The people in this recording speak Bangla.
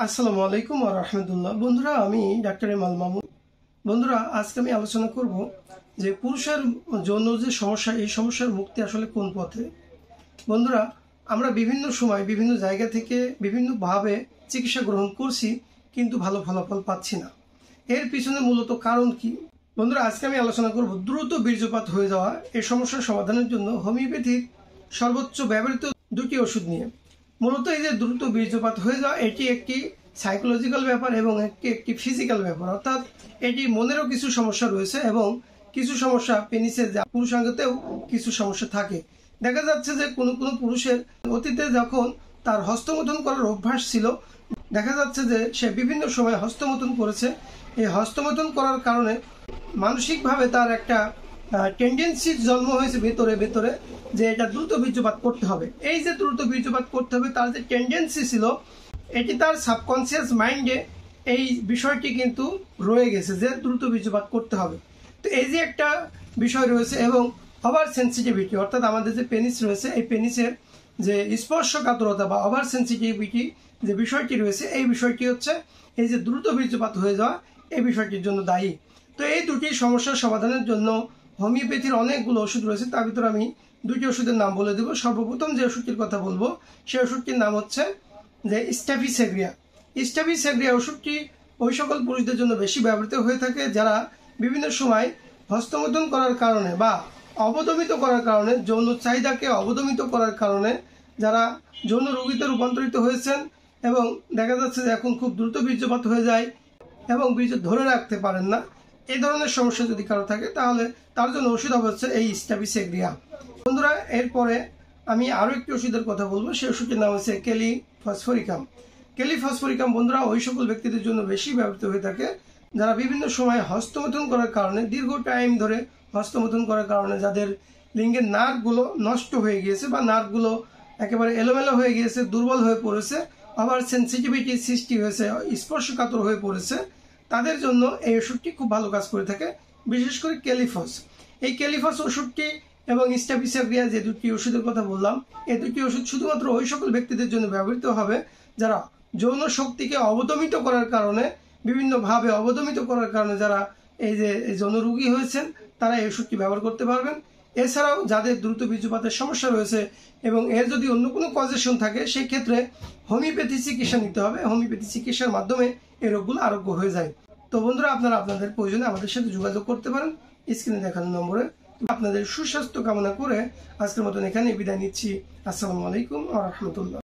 আসসালামু আলাইকুম ওয়া রাহমাতুল্লাহ। বন্ধুরা, আমি ডাক্তার এমাল মামুন। বন্ধুরা, আজকে আমি আলোচনা করব যে পুরুষের যৌন যে সমস্যা, এই সমস্যার মুক্তি আসলে কোন পথে। বন্ধুরা, আমরা বিভিন্ন সময় বিভিন্ন জায়গা থেকে বিভিন্নভাবে চিকিৎসা গ্রহণ করছি, কিন্তু ভালো ফলাফল পাচ্ছি না। এর পিছনে মূলত কারণ কি? বন্ধুরা, আজকে আমি আলোচনা করব দ্রুত বীর্যপাত হয়ে যাওয়া এই সমস্যার সমাধানের জন্য হোমিওপ্যাথির সর্বোচ্চ ব্যবহৃত দুটি ওষুধ নিয়ে। মূলত এই যে দ্রুত বীর্যপাত হয়ে যাওয়া, এটি একটি সাইকোলজিক্যাল ব্যাপার এবং একটি ফিজিক্যাল ব্যাপার, অর্থাৎ এটি মনেরও কিছু সমস্যা রয়েছে এবং কিছু সমস্যা পেনিসের পুরুষাঙ্গতেও কিছু সমস্যা থাকে। দেখা যাচ্ছে যে কোনো কোনো পুরুষের অতীতে যখন তার হস্তমৈথুন করার অভ্যাস ছিল, দেখা যাচ্ছে যে সে বিভিন্ন সময় হস্তমৈথুন করেছে। এই হস্তমৈথুন করার কারণে মানসিকভাবে তার একটা টেন্ডেন্সি জন্ম হয়েছে ভেতরে ভেতরে যে এটা দ্রুত বীর্যপাত করতে হবে। এই যে দ্রুত বীর্যপাত করতে হবে, তার যে টেন্ডেন্সি ছিল, এটি তার সাবকনসিয়াস মাইন্ডে এই বিষয়টি কিন্তু রয়ে গেছে যে দ্রুত বীর্যপাত করতে হবে। তো এই যে একটা বিষয় রয়েছে এবং ওভার সেন্সিটিভিটি, অর্থাৎ আমাদের যে পেনিস রয়েছে, এই পেনিসের যে স্পর্শকাতরতা বা ওভার সেন্সিটিভিটি যে বিষয়টি রয়েছে, এই বিষয়টি হচ্ছে এই যে দ্রুত বীর্যপাত হয়ে যাওয়া, এই বিষয়টির জন্য দায়ী। তো এই দুটি সমস্যার সমাধানের জন্য হোমিওপ্যাথির অনেকগুলো ওষুধ রয়েছে। তার ভিতরে আমি দুটি ওষুধের নাম বলে দেব। সর্বপ্রথম যে ওষুধটির কথা বলবো, সেই ওষুধটির নাম হচ্ছে যে স্ট্যাফিসেগ্রিয়া। স্ট্যাফিসেগ্রিয়া ওষুধটি ওই সকল পুরুষদের জন্য বেশি ব্যবহৃত হয়ে থাকে যারা বিভিন্ন সময় হস্তমৈথুন করার কারণে বা অবদমিত করার কারণে, যৌন চাহিদাকে অবদমিত করার কারণে যারা যৌন রোগীতে রূপান্তরিত হয়েছেন এবং দেখা যাচ্ছে যে এখন খুব দ্রুত বীর্যপাত হয়ে যায় এবং বীর্য ধরে রাখতে পারেন না। এই ধরনের সমস্যা যদি কারো থাকে, তাহলে তার জন্য ওষুধ হচ্ছে এই স্ট্যাফিসেগ্রিয়া। বন্ধুরা, এরপরে আমি আরও একটি ওষুধের কথা বলবো। সেই ওষুধটির নাম হচ্ছে ক্যালিফসফরিকাম। ক্যালিফসফরিকাম বন্ধুরা ওই সকল ব্যক্তিদের জন্য বেশি ব্যবহৃত হয়ে থাকে যারা বিভিন্ন সময় হস্তমৈথুন করার কারণে, দীর্ঘ টাইম ধরে হস্তমৈথুন করার কারণে যাদের লিঙ্গের নার্ভগুলো নষ্ট হয়ে গিয়েছে বা নার্ভগুলো একেবারে এলোমেলো হয়ে গিয়েছে, দুর্বল হয়ে পড়েছে, আবার সেন্সিটিভিটি সৃষ্টি হয়েছে, স্পর্শকাতর হয়ে পড়েছে, তাদের জন্য এই ওষুধটি খুব ভালো কাজ করে থাকে, বিশেষ করে ক্যালিফস। এই ক্যালিফস ওষুধটি এবং স্ট্যাফিসেগ্রিয়া, যে দুটি ওষুধের কথা বললাম, এই দুটি ওষুধ শুধুমাত্র ওই সকল ব্যক্তিদের জন্য ব্যবহৃত হবে যারা যৌন শক্তিকে অবদমিত করার কারণে, বিভিন্নভাবে অবদমিত করার কারণে যারা এই যে যৌন রোগী হয়েছেন, তারা এই ওষুধটি ব্যবহার করতে পারবেন। এছাড়াও যাদের দ্রুত বীর্যপাতের সমস্যা রয়েছে এবং এর যদি অন্য কোনো কজেশন থাকে, সেই ক্ষেত্রে হোমিওপ্যাথি চিকিৎসা নিতে হবে। হোমিওপ্যাথি চিকিৎসার মাধ্যমে এই রোগগুলো আরোগ্য হয়ে যায়। তো বন্ধুরা, আপনারা আপনাদের প্রয়োজনে আমাদের সাথে যোগাযোগ করতে পারেন স্ক্রিনে দেখানো নম্বরে। আপনাদের সুস্বাস্থ্য কামনা করে আজকের মতন এখানে বিদায় নিচ্ছি। আসসালামু আলাইকুম ওয়া রাহমাতুল্লাহ।